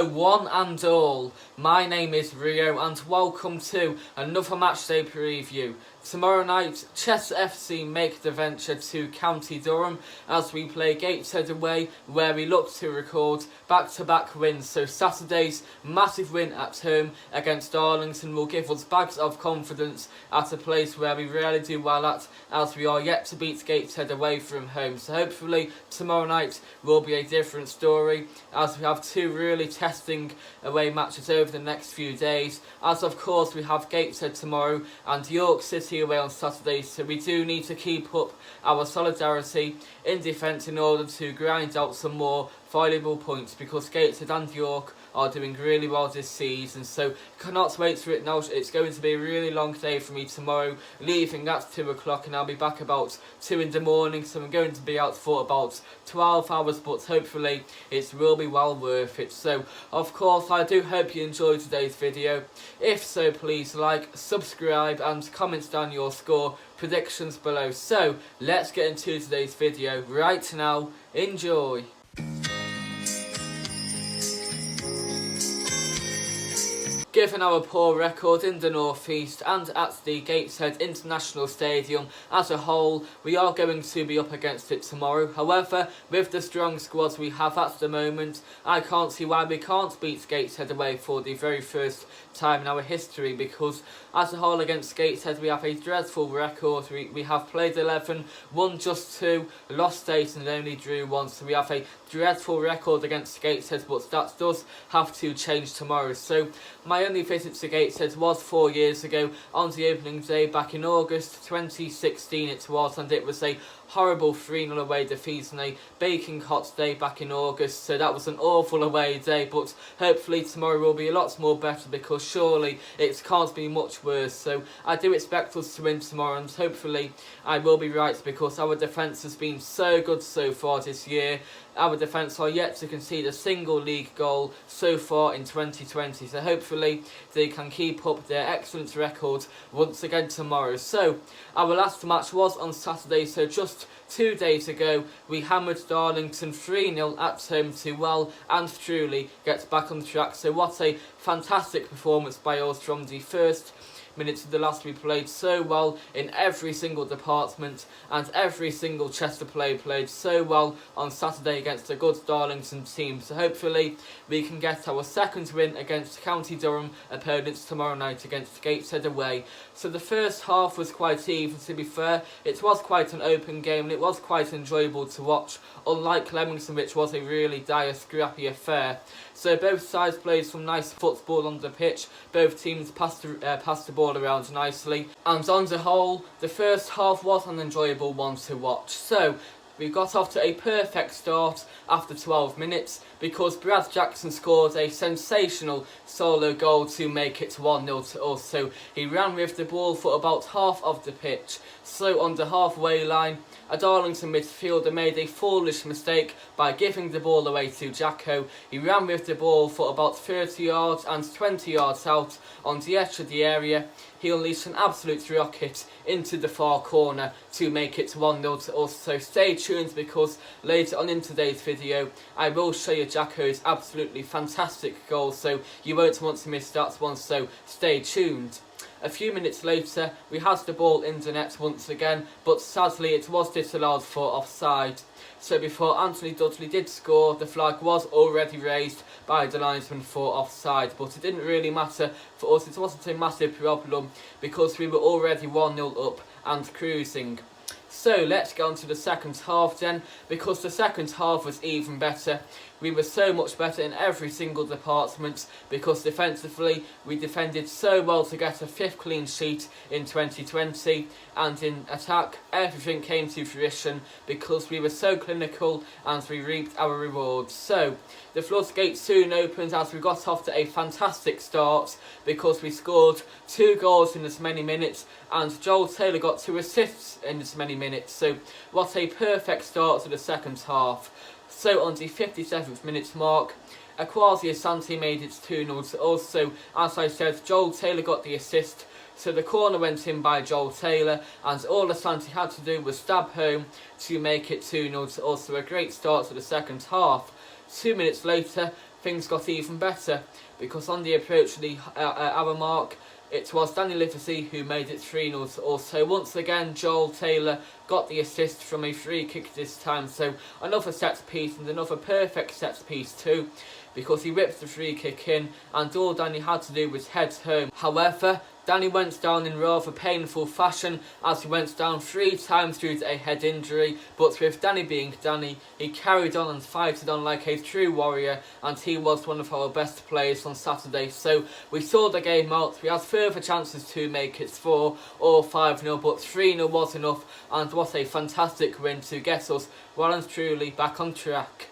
Hello one and all, my name is Rio and welcome to another matchday preview. Tomorrow night, Chester FC make the venture to County Durham as we play Gateshead away, where we look to record back-to-back wins. So Saturday's massive win at home against Darlington will give us bags of confidence at a place where we rarely do well at, as we are yet to beat Gateshead away from home. So hopefully tomorrow night will be a different story, as we have two really testing away matches over the next few days, as of course we have Gateshead tomorrow and York City away on Saturday, so we do need to keep up our solidarity in defence in order to grind out some more valuable points, because Gateshead and York are doing really well this season. So cannot wait for it now. It's going to be a really long day for me tomorrow, leaving at 2 o'clock, and I'll be back about 2 in the morning, so I'm going to be out for about 12 hours, but hopefully it will be well worth it. So of course I do hope you enjoyed today's video. If so, please like, subscribe and comment down your score predictions below. So let's get into today's video right now. Enjoy. Given our poor record in the North East and at the Gateshead International Stadium as a whole, we are going to be up against it tomorrow. However, with the strong squads we have at the moment, I can't see why we can't beat Gateshead away for the very first time in our history, because as a whole against Gateshead we have a dreadful record. We have played 11, won just 2, lost 8 and only drew 1, so we have a dreadful record against Gateshead, but that does have to change tomorrow. So my only visit to Gateshead was 4 years ago on the opening day back in August 2016 it was, and it was a horrible 3-0 away defeat on a baking hot day back in August, so that was an awful away day. But hopefully tomorrow will be a lot more better, because surely it can't be much worse. So I do expect us to win tomorrow, and hopefully I will be right, because our defence has been so good so far this year. Our defence are yet to concede a single league goal so far in 2020, so hopefully they can keep up their excellent record once again tomorrow. So our last match was on Saturday, so just 2 days ago we hammered Darlington 3-0 at home to well and truly get back on track. So what a fantastic performance by us from the first minutes of the last. We played so well in every single department, and every single Chester player played so well on Saturday against a good Darlington team. So hopefully we can get our second win against County Durham opponents tomorrow night against Gateshead away. So the first half was quite even, to be fair. It was quite an open game and it was quite enjoyable to watch, unlike Leamington, which was a really dire, scrappy affair. So both sides played some nice football on the pitch. Both teams passed the ball around nicely, and on the whole the first half was an enjoyable one to watch. So we got off to a perfect start after 12 minutes, because Brad Jackson scored a sensational solo goal to make it 1-0 to us. So he ran with the ball for about half of the pitch. So on the halfway line, a Darlington midfielder made a foolish mistake by giving the ball away to Jacko. He ran with the ball for about 30 yards, and 20 yards out on the edge of the area he unleashed an absolute rocket into the far corner to make it 1-0 to us. So stay tuned, because later on in today's video I will show you Jacko's absolutely fantastic goal, so you won't want to miss that one, so stay tuned. A few minutes later we had the ball in the net once again, but sadly it was disallowed for offside. So before Anthony Dudley did score, the flag was already raised by the linesman for offside, but it didn't really matter for us. It wasn't a massive problem, because we were already 1-0 up and cruising. So let's get on to the second half then, because the second half was even better. We were so much better in every single department, because defensively we defended so well to get a 5th clean sheet in 2020, and in attack everything came to fruition because we were so clinical and we reaped our rewards. So the floodgates soon opened as we got off to a fantastic start, because we scored 2 goals in as many minutes and Joel Taylor got 2 assists in as many minutes. So what a perfect start to the second half. So on the 57th minute mark, Akwasi Asante made it 2-0 to us. So as I said, Joel Taylor got the assist. So the corner went in by Joel Taylor, and all Asante had to do was stab home to make it 2-0 to us. So a great start to the second half. 2 minutes later, things got even better, because on the approach to the hour mark, it was Danny Livesey who made it 3-0 also. Once again, Joel Taylor got the assist from a free kick this time, so another set piece, and another perfect set piece too, because he whipped the free kick in and all Danny had to do was head home. However, Danny went down in rather painful fashion, as he went down 3 times due to a head injury, but with Danny being Danny, he carried on and fighted on like a true warrior, and he was one of our best players on Saturday. So we saw the game out, we had further chances to make it 4 or 5-0, but 3-0 was enough, and what a fantastic win to get us well and truly back on track.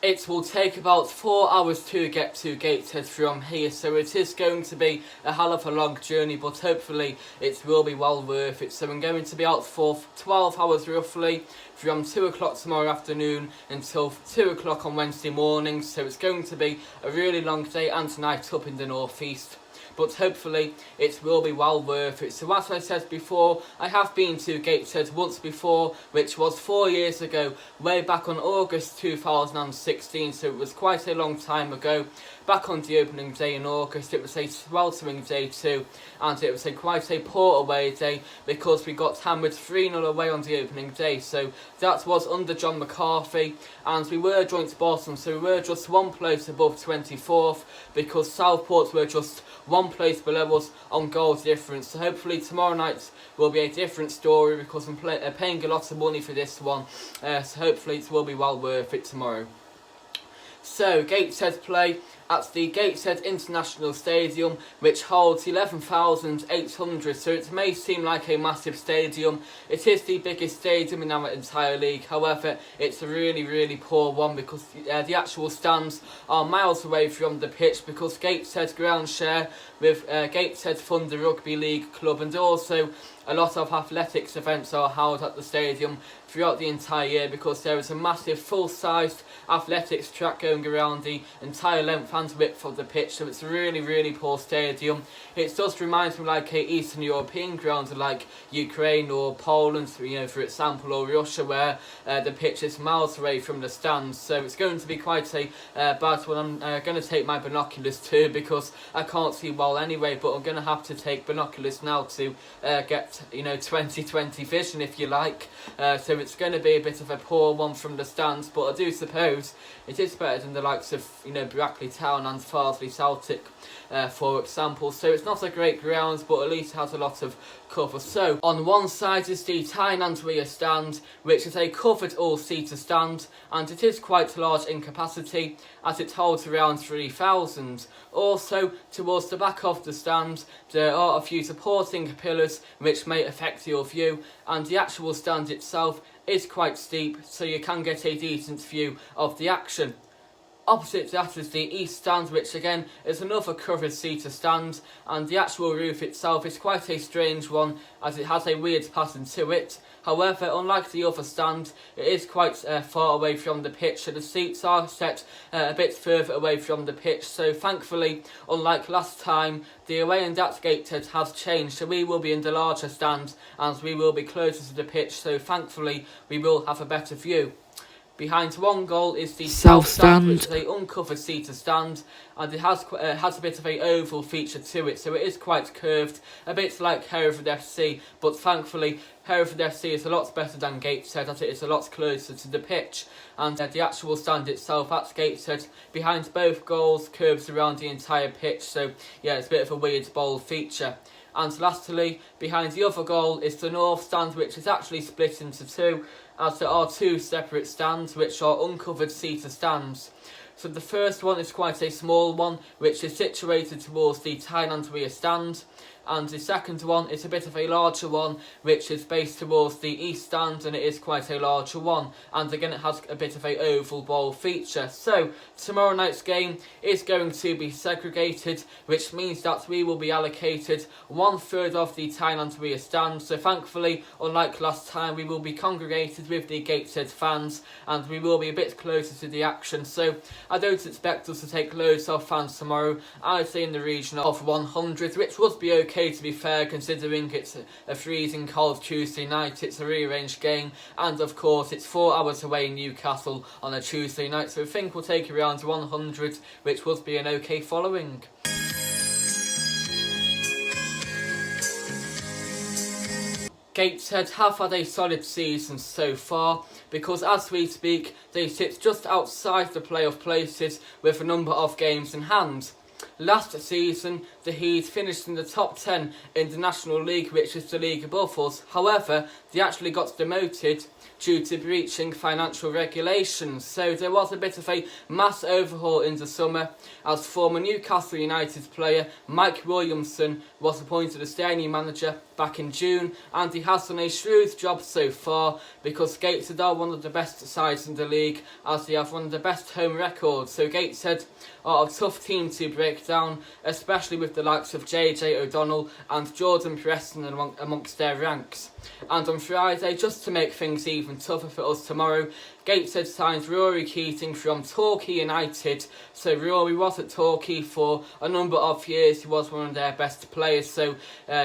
It will take about 4 hours to get to Gateshead from here, so it is going to be a hell of a long journey, but hopefully it will be well worth it. So I'm going to be out for 12 hours roughly, from 2 o'clock tomorrow afternoon until 2 o'clock on Wednesday morning, so it's going to be a really long day and night up in the northeast. But hopefully it will be well worth it. So as I said before, I have been to Gateshead once before, which was 4 years ago, way back on August 2016, so it was quite a long time ago. Back on the opening day in August, it was a sweltering day too, and it was quite a poor away day, because we got hammered 3-0 away on the opening day, so that was under John McCarthy, and we were joint bottom, so we were just 1 place above 24th, because Southport were just 1 place below us on goal difference. So hopefully tomorrow night will be a different story, because I'm paying a lot of money for this one, so hopefully it will be well worth it tomorrow. So Gateshead play at the Gateshead International Stadium, which holds 11,800, so it may seem like a massive stadium. It is the biggest stadium in our entire league, however it's a really poor one, because the actual stands are miles away from the pitch, because Gateshead ground share with Gateshead Thunder Rugby League Club, and also a lot of athletics events are held at the stadium throughout the entire year, because there is a massive full-sized athletics track going around the entire length and width of the pitch, so it's a really poor stadium. It does remind me like a Eastern European ground like Ukraine or Poland, you know, for example, or Russia, where the pitch is miles away from the stands, so it's going to be quite a bad one. I'm going to take my binoculars too, because I can't see well anyway, but I'm going to have to take binoculars now to get, you know, 20/20 vision if you like, so it's going to be a bit of a poor one from the stands, but I do suppose it is better than the likes of, you know, Brackley Town and Farsley Celtic, for example. So it's not a great ground, but at least it has a lot of cover. So on one side is the Tynant Weir stand, which is a covered all-seater stand, and it is quite large in capacity, as it holds around 3,000. Also, towards the back of the stand, there are a few supporting pillars which may affect your view, and the actual stand itself is quite steep, so you can get a decent view of the action. Opposite that is the east stand, which again is another covered seater stand, and the actual roof itself is quite a strange one, as it has a weird pattern to it. However, unlike the other stand, it is quite far away from the pitch, so the seats are set a bit further away from the pitch. So thankfully, unlike last time, the away end at Gateshead has changed, so we will be in the larger stand and we will be closer to the pitch, so thankfully we will have a better view. Behind one goal is the south stand, which is a uncovered seater stand, and it has a bit of a oval feature to it, so it is quite curved, a bit like Hereford FC, but thankfully Hereford FC is a lot better than Gateshead, as it is a lot closer to the pitch, and the actual stand itself at Gateshead, behind both goals, curves around the entire pitch, so yeah, it's a bit of a weird bowl feature. And lastly, behind the other goal is the north stand, which is actually split into two, as there are 2 separate stands which are uncovered seater stands. So the first one is quite a small one, which is situated towards the Tynant Weir stand, and the second one is a bit of a larger one, which is based towards the east stand, and it is quite a larger one, and again it has a bit of a oval bowl feature. So tomorrow night's game is going to be segregated, which means that we will be allocated 1/3 of the Tynant Weir stand, so thankfully, unlike last time, we will be congregated with the Gateshead fans, and we will be a bit closer to the action, so I don't expect us to take loads of fans tomorrow. I'd say in the region of 100, which would be okay okay to be fair, considering it's a freezing cold Tuesday night. It's a rearranged game, and of course it's 4 hours away in Newcastle on a Tuesday night, so I think we'll take around 100, which would be an okay following. Gateshead have had a solid season so far, because as we speak they sit just outside the playoff places with a number of games in hand. Last season, the Heat finished in the top 10 in the National League, which is the league above us. However, they actually got demoted due to breaching financial regulations. So there was a bit of a mass overhaul in the summer, as former Newcastle United player Mike Williamson was appointed as their new manager back in June, and he has done a shrewd job so far, because Gateshead are one of the best sides in the league, as they have one of the best home records. So Gateshead are a tough team to break down, especially with the likes of JJ O'Donnell and Jordan Preston amongst their ranks. And on Friday, just to make things even tougher for us tomorrow, Gateshead signed Rory Keating from Torquay United. So Rory was at Torquay for a number of years. He was one of their best players, so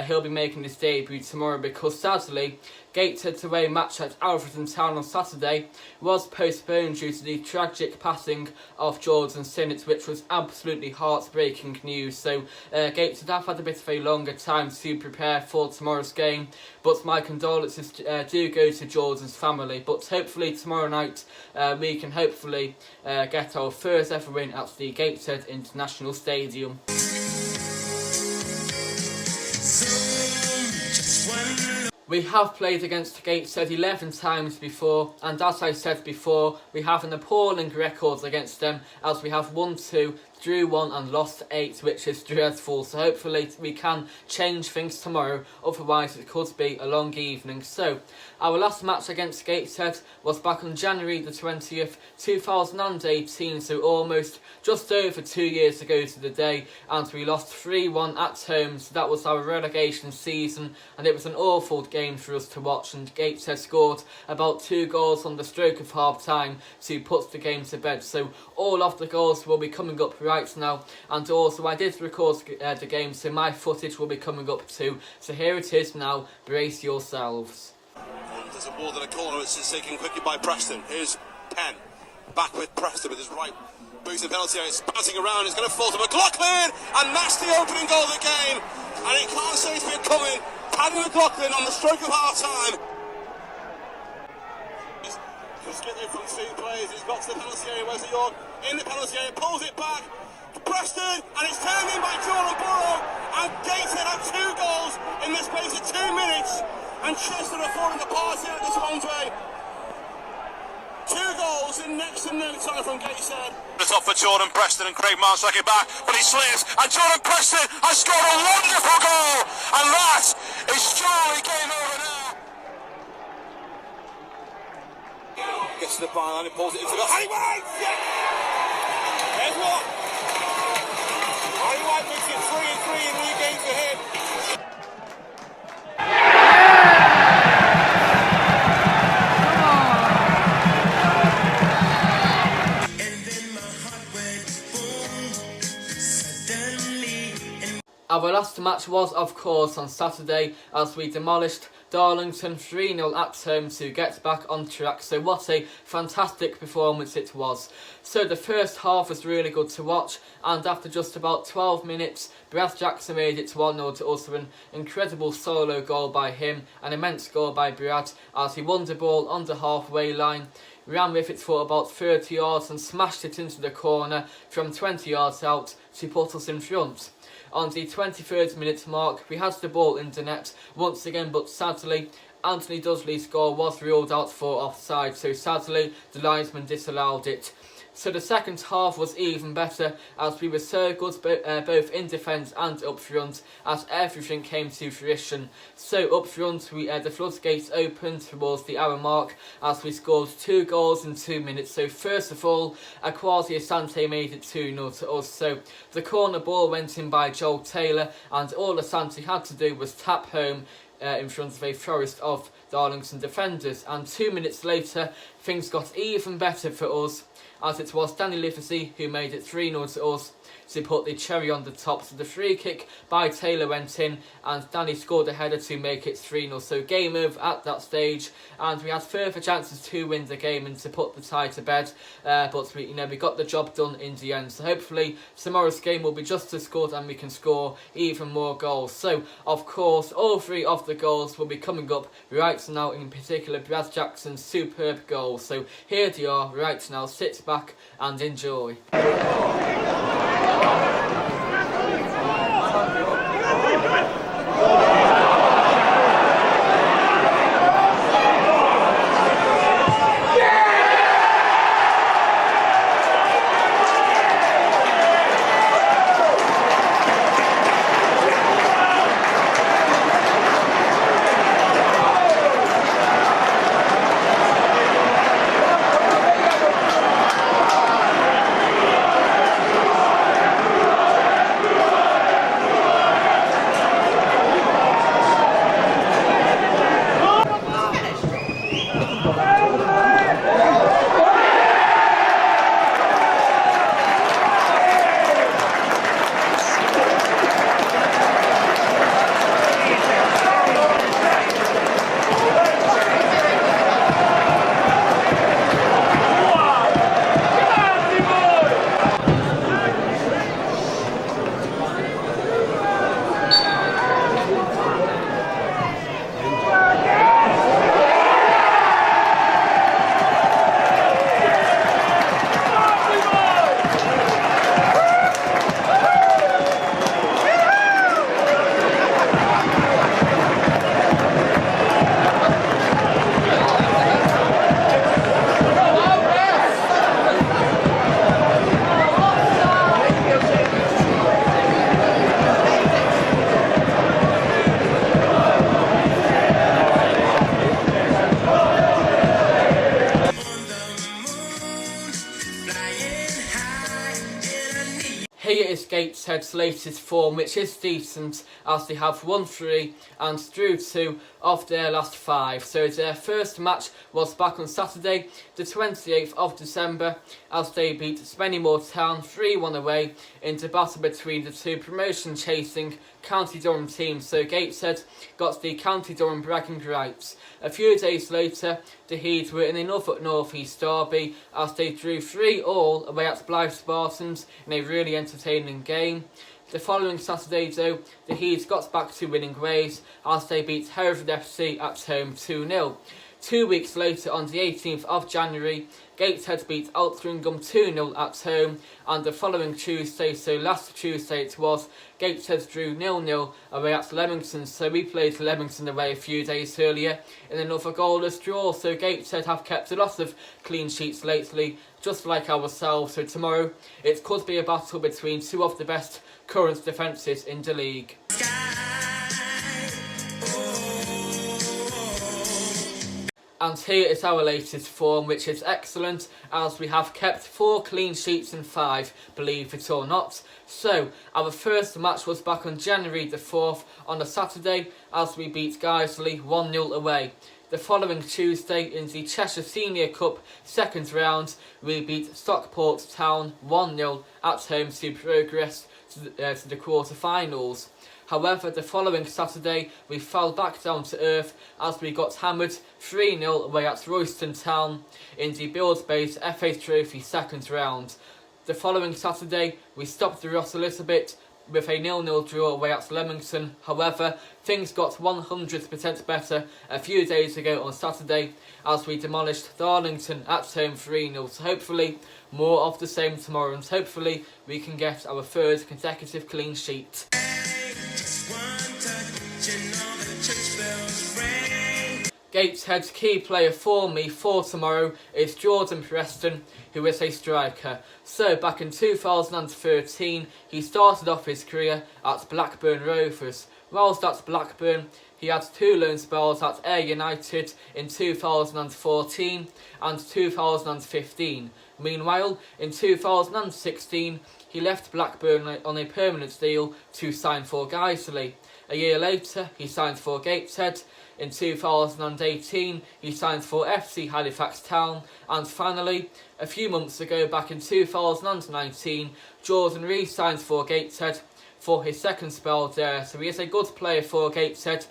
he'll be making his debut tomorrow, because sadly Gateshead's away match at Alfreton Town on Saturday was postponed due to the tragic passing of Jordan Sinnott, which was absolutely heartbreaking news. So Gateshead have had a bit of a longer time to prepare for tomorrow's game, but my condolences do go to Jordan's family. But hopefully tomorrow night we can hopefully get our first ever win at the Gateshead International Stadium. We have played against Gateshead 11 times before, and as I said before, we have an appalling record against them, as we have won 2, drew 1 and lost 8, which is dreadful. So hopefully we can change things tomorrow, otherwise it could be a long evening. So our last match against Gateshead was back on January the 20th, 2018, so almost just over 2 years ago to the day, and we lost 3-1 at home. So that was our relegation season, and it was an awful game for us to watch, and Gateshead scored about 2 goals on the stroke of half time to put the game to bed. So all of the goals will be coming up right now, and also I did record the game, so my footage will be coming up too. So here it is now, brace yourselves. And there's a ball in the corner, it's taken quickly by Preston. Here's Penn, back with Preston with his right boot in penalty area, it's bouncing around, it's going to fall to McLaughlin, and that's the opening goal of the game, and it can't say it's been coming. Paddy McLaughlin on the stroke of half time. He's getting from 2 players, he's got to the penalty area, where's the York? In the penalty area, pulls it back to Preston, and it's turned in by Jordan Burrow, and Gateshead have 2 goals in the space of 2 minutes, and Chester are falling apart here at this Andre. 2 goals in next to no time from Gateshead. The top for Jordan Preston, and Craig Miles back it back, but he slips, and Jordan Preston has scored a wonderful goal, and that is surely game over now. Gets to the byline and pulls it into the Harry White! Yes! There's one! Harry White makes it 3-3 in new games for him. Our last match was, of course, on Saturday, as we demolished Darlington 3-0 at home to get back on track. So what a fantastic performance it was. So the first half was really good to watch, and after just about 12 minutes, Brad Jackson made it to 1-0 to us with an incredible solo goal by him, an immense goal by Brad, as he won the ball on the halfway line, ran with it for about 30 yards and smashed it into the corner from 20 yards out to put us in front. On the 23rd minute mark, we had the ball in the net once again, but sadly Anthony Dudley's goal was ruled out for offside, so sadly the linesman disallowed it. So the second half was even better, as we were so good both in defence and up front, as everything came to fruition. So up front, the floodgates opened towards the hour mark, as we scored 2 goals in 2 minutes. So first of all, Akwasi Asante made it 2-0 to us. So the corner ball went in by Joel Taylor, and all Asante had to do was tap home in front of a forest of Darlington defenders, and 2 minutes later things got even better for us, as it was Danny Livesey who made it 3-0 to us to put the cherry on the top. So the free kick by Taylor went in and Danny scored a header to make it 3-0. So game over at that stage, and we had further chances to win the game and to put the tie to bed, but we got the job done in the end. So hopefully tomorrow's game will be just as good and we can score even more goals. So of course all 3 of the goals will be coming up right now, in particular Brad Jackson's superb goal. So here they are right now, sit back and enjoy. Here is Gateshead's latest form, which is decent, as they have won 3 and drew 2 of their last 5. So their first match was back on Saturday, the 28th of December, as they beat Spennymoor Town 3-1 away in the battle between the 2 promotion-chasing County Durham teams. So Gateshead got the County Durham bragging rights. A few days later, the Heeds were in another North East derby, as they drew 3-3 away at Blythe Spartans in a really entertaining game. The following Saturday though, the Heeds got back to winning ways, as they beat Hereford FC at home 2-0. 2 weeks later, on the 18th of January, Gateshead beat Altrincham 2-0 at home, and the following Tuesday, so last Tuesday it was, Gateshead drew 0-0 away at Leamington. So we played Leamington away a few days earlier in another goalless draw. So Gateshead have kept a lot of clean sheets lately, just like ourselves. So tomorrow it could be a battle between 2 of the best current defences in the league. And here is our latest form, which is excellent, as we have kept 4 clean sheets in 5, believe it or not. So, our first match was back on January the 4th on a Saturday, as we beat Guiseley 1-0 away. The following Tuesday, in the Cheshire Senior Cup second round, we beat Stockport Town 1-0 at home to progress to the quarter-finals. However, the following Saturday, we fell back down to earth as we got hammered 3-0 away at Royston Town in the Bills-based FA Trophy second round. The following Saturday, we stopped the rot a little bit with a 0-0 draw away at Leamington. However, things got 100% better a few days ago on Saturday, as we demolished Darlington at home 3-0. So hopefully, more of the same tomorrow, and hopefully we can get our 3rd consecutive clean sheet. Gateshead's key player for me for tomorrow is Jordan Preston, who is a striker. So back in 2013, he started off his career at Blackburn Rovers. Whilst at Blackburn, he had 2 loan spells at Ayr United in 2014 and 2015. Meanwhile, in 2016, he left Blackburn on a permanent deal to sign for Guiseley. A year later, he signed for Gateshead. In 2018, he signed for FC Halifax Town, and finally, a few months ago, back in 2019, Jordan re-signed for Gateshead for his second spell there, so he is a good player for Gateshead.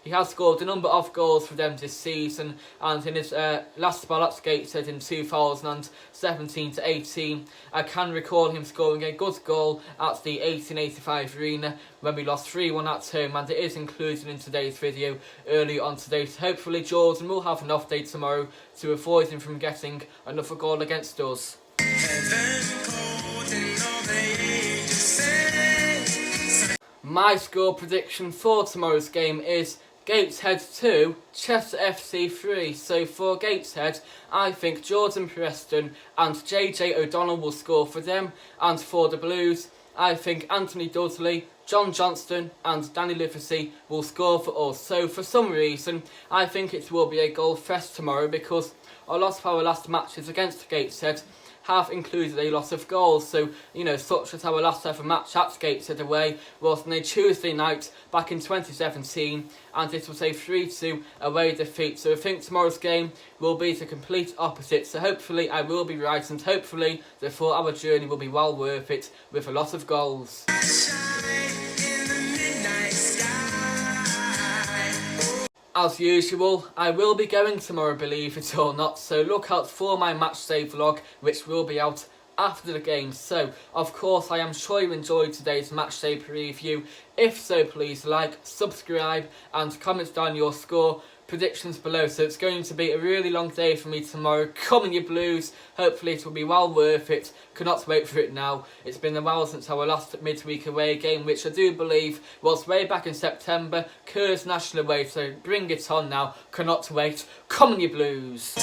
He has scored a number of goals for them this season, and in his last spell at Gateshead in 2017-18, I can recall him scoring a good goal at the 1885 Arena when we lost 3-1 at home, and it is included in today's video early on today. So hopefully Jordan will have an off day tomorrow to avoid him from getting another goal against us. My score prediction for tomorrow's game is Gateshead 2, Chester FC 3. So for Gateshead, I think Jordan Preston and JJ O'Donnell will score for them. And for the Blues, I think Anthony Dudley, John Johnston and Danny Livesey will score for us. So for some reason, I think it will be a goal fest tomorrow, because a lot of our last matches against Gateshead have included a lot of goals. So, such as our last ever match at Gateshead away was on a Tuesday night back in 2017, and it was a 3-2 away defeat. So I think tomorrow's game will be the complete opposite. So hopefully I will be right, and hopefully the 4-hour journey will be well worth it with a lot of goals. As usual, I will be going tomorrow, believe it or not, so look out for my matchday vlog, which will be out after the game. So, of course, I am sure you enjoyed today's matchday preview. If so, please like, subscribe and comment down your score predictions below. So it's going to be a really long day for me tomorrow. Come on, you Blues. Hopefully it will be well worth it. Cannot wait for it now. It's been a while since our last midweek away game, which I do believe was way back in September. Kerr's National away, so bring it on now. Cannot wait. Come on, you Blues.